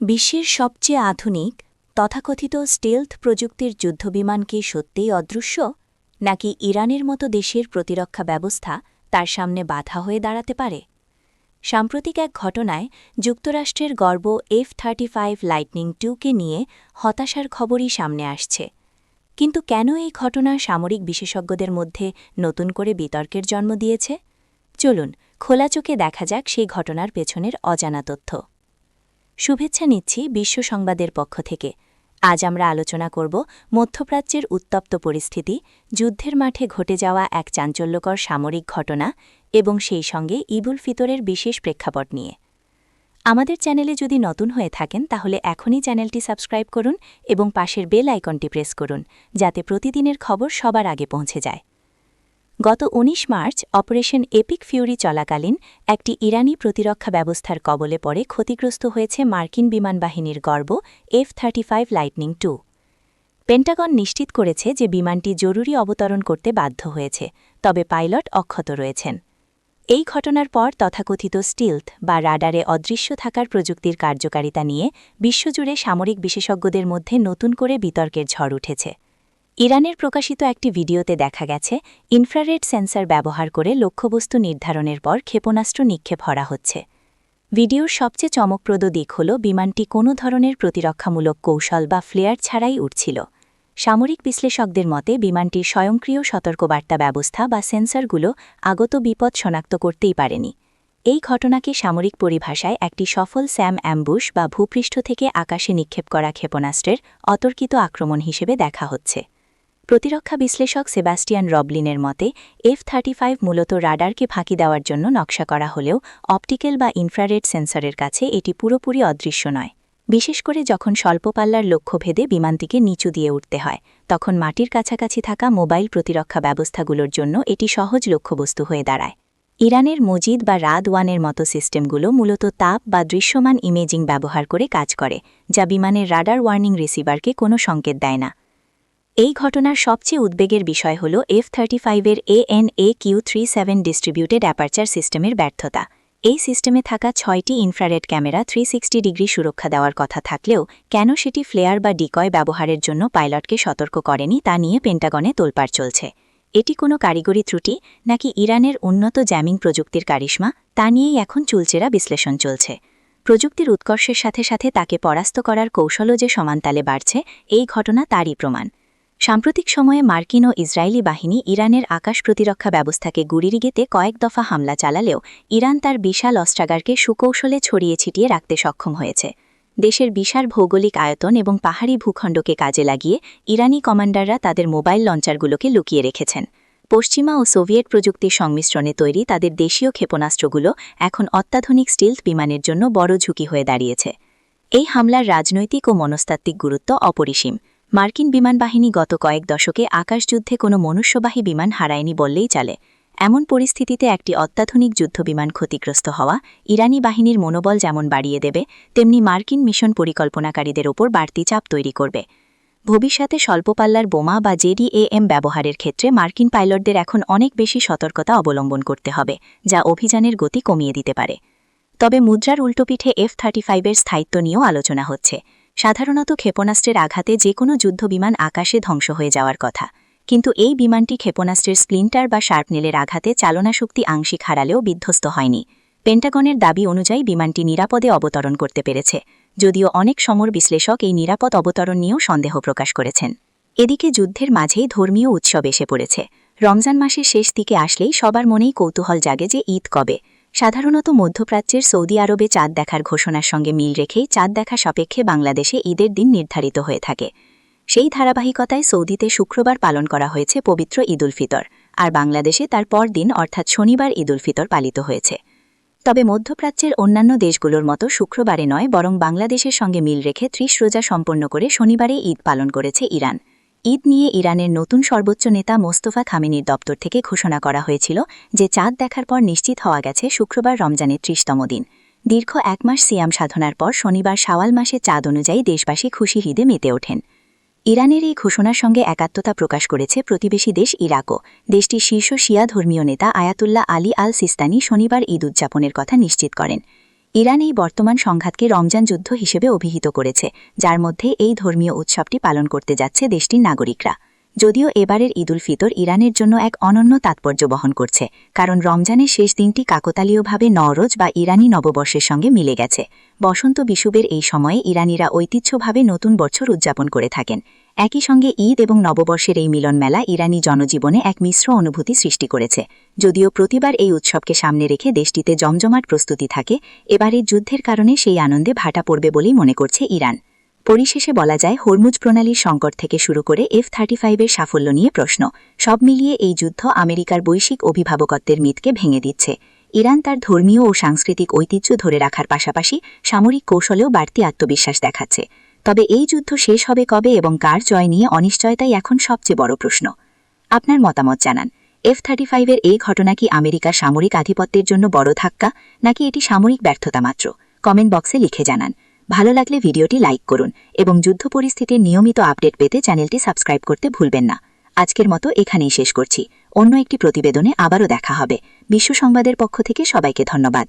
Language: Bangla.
বিশ্বের সবচেয়ে আধুনিক তথাকথিত স্টেলথ প্রযুক্তির যুদ্ধবিমান কি সত্যিই অদৃশ্য, নাকি ইরানের মতো দেশের প্রতিরক্ষা ব্যবস্থা তার সামনে বাধা হয়ে দাঁড়াতে পারে? সাম্প্রতিক এক ঘটনায় যুক্তরাষ্ট্রের গর্ব F-35 লাইটনিং II-কে নিয়ে হতাশার খবরই সামনে আসছে। কিন্তু কেন এই ঘটনা সামরিক বিশেষজ্ঞদের মধ্যে নতুন করে বিতর্কের জন্ম দিয়েছে? চলুন খোলা চোখে দেখা যাক সেই ঘটনার পেছনের অজানা তথ্য। শুভেচ্ছা নিচ্ছি বিশ্ব সংবাদের পক্ষ থেকে। আজ আমরা আলোচনা করব মধ্যপ্রাচ্যের উত্তপ্ত পরিস্থিতি, যুদ্ধের মাঠে ঘটে যাওয়া এক চাঞ্চল্যকর সামরিক ঘটনা এবং সেই সঙ্গে ঈদুল ফিতরের বিশেষ প্রেক্ষাপট নিয়ে। আমাদের চ্যানেলে যদি নতুন হয়ে থাকেন তাহলে এখনই চ্যানেলটি সাবস্ক্রাইব করুন এবং পাশের বেল আইকনটি প্রেস করুন, যাতে প্রতিদিনের খবর সবার আগে পৌঁছে যায়। গত ১৯ মার্চ অপারেশন এপিক ফিউরি চলাকালীন একটি ইরানি প্রতিরক্ষা ব্যবস্থার কবলে পড়ে ক্ষতিগ্রস্ত হয়েছে মার্কিন বিমান বাহিনীর গর্ব F-35 লাইটনিং II। পেন্টাগন নিশ্চিত করেছে যে বিমানটি জরুরি অবতরণ করতে বাধ্য হয়েছে, তবে পাইলট অক্ষত রয়েছেন। এই ঘটনার পর তথাকথিত স্টিলথ বা রাডারে অদৃশ্য থাকার প্রযুক্তির কার্যকারিতা নিয়ে বিশ্বজুড়ে সামরিক বিশেষজ্ঞদের মধ্যে নতুন করে বিতর্কের ঝড় উঠেছে। ইরানের প্রকাশিত একটি ভিডিওতে দেখা গেছে ইনফ্রারেড সেন্সর ব্যবহার করে লক্ষ্যবস্তু নির্ধারণের পর ক্ষেপণাস্ত্র নিক্ষেপ করা হচ্ছে। ভিডিওর সবচেয়ে চমকপ্রদ দিক হল বিমানটি কোনো ধরনের প্রতিরক্ষামূলক কৌশল বা ফ্লেয়ার ছাড়াই উড়ছিল। সামরিক বিশ্লেষকদের মতে বিমানটির স্বয়ংক্রিয় সতর্কবার্তা ব্যবস্থা বা সেন্সরগুলো আগত বিপদ শনাক্ত করতেই পারেনি। এই ঘটনাকে সামরিক পরিভাষায় একটি সফল স্যাম অ্যাম্বুশ বা ভূপৃষ্ঠ থেকে আকাশে নিক্ষেপ করা ক্ষেপণাস্ত্রের অতর্কিত আক্রমণ হিসেবে দেখা হচ্ছে। প্রতিরক্ষা বিশ্লেষক সেবাস্টিয়ান রবলিনের মতে F-35 মূলত রাডারকে ফাঁকি দেওয়ার জন্য নকশা করা হলেও অপটিক্যাল বা ইনফ্রারেড সেন্সরের কাছে এটি পুরোপুরি অদৃশ্য নয়। বিশেষ করে যখন স্বল্প পাল্লার লক্ষ্যভেদে বিমানটিকে নিচু দিয়ে উঠতে হয়, তখন মাটির কাছাকাছি থাকা মোবাইল প্রতিরক্ষা ব্যবস্থাগুলোর জন্য এটি সহজ লক্ষ্যবস্তু হয়ে দাঁড়ায়। ইরানের মজিদ বা রাদ-1-এর মতো সিস্টেমগুলো মূলত তাপ বা দৃশ্যমান ইমেজিং ব্যবহার করে কাজ করে, যা বিমানের রাডার ওয়ার্নিং রিসিভারকে কোনো সংকেত দেয় না। এই ঘটনার সবচেয়ে উদ্বেগের বিষয় হল F-35-এর ANAQ-37 ডিস্ট্রিবিউটেড অ্যাপারচার সিস্টেমের ব্যর্থতা। এই সিস্টেমে থাকা 6টি ইনফ্রারেড ক্যামেরা 360 ডিগ্রি সুরক্ষা দেওয়ার কথা থাকলেও কেন সেটি ফ্লেয়ার বা ডিকয় ব্যবহারের জন্য পাইলটকে সতর্ক করেনি তা নিয়ে পেন্টাগনে তোলপাড় চলছে। এটি কোনো কারিগরি ত্রুটি নাকি ইরানের উন্নত জ্যামিং প্রযুক্তির কারিশমা, তা নিয়েই এখন চুলচেরা বিশ্লেষণ চলছে। প্রযুক্তির উৎকর্ষের সাথে সাথে তাকে পরাস্ত করার কৌশলও যে সমানতালে বাড়ছে, এই ঘটনা তারই প্রমাণ। সাম্প্রতিক সময়ে মার্কিন ও ইসরায়েলি বাহিনী ইরানের আকাশ প্রতিরক্ষা ব্যবস্থাকে গুড়িরিগেতে কয়েক দফা হামলা চালালেও ইরান তার বিশাল অস্ত্রাগারকে সুকৌশলে ছড়িয়ে ছিটিয়ে রাখতে সক্ষম হয়েছে। দেশের বিশাল ভৌগোলিক আয়তন এবং পাহাড়ি ভূখণ্ডকে কাজে লাগিয়ে ইরানি কমান্ডাররা তাদের মোবাইল লঞ্চারগুলোকে লুকিয়ে রেখেছেন। পশ্চিমা ও সোভিয়েট প্রযুক্তির সংমিশ্রণে তৈরি তাদের দেশীয় ক্ষেপণাস্ত্রগুলো এখন অত্যাধুনিক স্টিলথ বিমানের জন্য বড় ঝুঁকি হয়ে দাঁড়িয়েছে। এই হামলার রাজনৈতিক ও মনস্তাত্ত্বিক গুরুত্ব অপরিসীম। মার্কিন বিমান বাহিনী গত কয়েক দশকে আকাশযুদ্ধে কোনো মনুষ্যবাহী বিমান হারায়নি বললেই চলে। এমন পরিস্থিতিতে একটি অত্যাধুনিক যুদ্ধবিমান ক্ষতিগ্রস্ত হওয়া ইরানি বাহিনীর মনোবল যেমন বাড়িয়ে দেবে, তেমনি মার্কিন মিশন পরিকল্পনাকারীদের ওপর বাড়তি চাপ তৈরি করবে। ভবিষ্যতে স্বল্পপাল্লার বোমা বা JDAM ব্যবহারের ক্ষেত্রে মার্কিন পাইলটদের এখন অনেক বেশি সতর্কতা অবলম্বন করতে হবে, যা অভিযানের গতি কমিয়ে দিতে পারে। তবে মুদ্রার উল্টোপিঠে F-35-এর স্থায়িত্ব নিয়েও আলোচনা হচ্ছে। সাধারণত ক্ষেপণাস্ত্রের আঘাতে যে কোনো যুদ্ধবিমান আকাশে ধ্বংস হয়ে যাওয়ার কথা, কিন্তু এই বিমানটি ক্ষেপণাস্ত্রের স্প্লিন্টার বা শার্পনেলের আঘাতে চালনাশক্তি আংশিক হারালেও বিধ্বস্ত হয়নি। পেন্টাগনের দাবি অনুযায়ী বিমানটি নিরাপদে অবতরণ করতে পেরেছে, যদিও অনেক সমর বিশ্লেষক এই নিরাপদ অবতরণ নিয়েও সন্দেহ প্রকাশ করেছেন। এদিকে যুদ্ধের মাঝেই ধর্মীয় উৎসব এসে পড়েছে। রমজান মাসের শেষ দিকে আসলেই সবার মনেই কৌতূহল জাগে যে ঈদ কবে। সাধারণত মধ্যপ্রাচ্যের সৌদি আরবে চাঁদ দেখার ঘোষণার সঙ্গে মিল রেখেই চাঁদ দেখা সাপেক্ষে বাংলাদেশে ঈদের দিন নির্ধারিত হয়ে থাকে। সেই ধারাবাহিকতায় সৌদিতে শুক্রবার পালন করা হয়েছে পবিত্র ঈদুল ফিতর, আর বাংলাদেশে তার পর দিন অর্থাৎ শনিবার ঈদুল ফিতর পালিত হয়েছে। তবে মধ্যপ্রাচ্যের অন্যান্য দেশগুলোর মতো শুক্রবারে নয়, বরং বাংলাদেশের সঙ্গে মিল রেখে 30 রোজা সম্পন্ন করে শনিবারে ঈদ পালন করেছে ইরান। ঈদ নিয়ে ইরানের নতুন সর্বোচ্চ নেতা মোস্তফা খামেনির দপ্তর থেকে ঘোষণা করা হয়েছিল যে চাঁদ দেখার পর নিশ্চিত হওয়া গেছে শুক্রবার রমজানের 30তম দিন। দীর্ঘ 1 মাস সিয়াম সাধনার পর শনিবার শাওয়াল মাসে চাঁদ অনুযায়ী দেশবাসী খুশি ঈদে মেতে ওঠেন। ইরানের এই ঘোষণার সঙ্গে একাত্মতা প্রকাশ করেছে প্রতিবেশী দেশ ইরাকও। দেশটির শীর্ষ শিয়া ধর্মীয় নেতা আয়াতুল্লাহ আলী আল সিস্তানি শনিবার ঈদ উদযাপনের কথা নিশ্চিত করেন। ইরান এই বর্তমান সংঘাতকে রমজান যুদ্ধ হিসেবে অভিহিত করেছে, যার মধ্যে এই ধর্মীয় উৎসবটি পালন করতে যাচ্ছে দেশটির নাগরিকরা। যদিও এবারের ঈদ উল ফিতর ইরানের জন্য এক অনন্য তাৎপর্য বহন করছে, কারণ রমজানের শেষ দিনটি কাকতালীয়ভাবে নওরোজ বা ইরানি নববর্ষের সঙ্গে মিলে গেছে। বসন্ত বিষুবের এই সময়ে ইরানিরা ঐতিহ্যভাবে নতুন বছর উদযাপন করে থাকেন। একই সঙ্গে ঈদ এবং নববর্ষের এই মিলন মেলা ইরানি জনজীবনে এক মিশ্র অনুভূতি সৃষ্টি করেছে। যদিও প্রতিবার এই উৎসবকে সামনে রেখে দেশটিতে জমজমাট প্রস্তুতি থাকে, এবারের যুদ্ধের কারণে সেই আনন্দে ভাটা পড়বে বলেই মনে করছে ইরান। পরিশেষে বলা যায়, হরমুজ প্রণালীর সংকট থেকে শুরু করে F-35-এর সাফল্য নিয়ে প্রশ্ন, সব মিলিয়ে এই যুদ্ধ আমেরিকার বৈশ্বিক অভিভাবকত্বের মিথকে ভেঙে দিচ্ছে। ইরান তার ধর্মীয় ও সাংস্কৃতিক ঐতিহ্য ধরে রাখার পাশাপাশি সামরিক কৌশলেও বাড়তি আত্মবিশ্বাস দেখাচ্ছে। তবে এই যুদ্ধ শেষ হবে কবে এবং কার জয় নিয়ে অনিশ্চয়তাই এখন সবচেয়ে বড় প্রশ্ন। আপনার মতামত জানান। F-35-এর এই ঘটনা কি আমেরিকার সামরিক আধিপত্যের জন্য বড় ধাক্কা, নাকি এটি সামরিক ব্যর্থতা মাত্র? কমেন্ট বক্সে লিখে জানান। ভালো লাগলে ভিডিওটি লাইক করুন এবং যুদ্ধ পরিস্থিতির নিয়মিত আপডেট পেতে চ্যানেলটি সাবস্ক্রাইব করতে ভুলবেন না। আজকের মতো এখানেই শেষ করছি। অন্য একটি প্রতিবেদনে আবারও দেখা হবে। বিশ্ব সংবাদের পক্ষ থেকে সবাইকে ধন্যবাদ।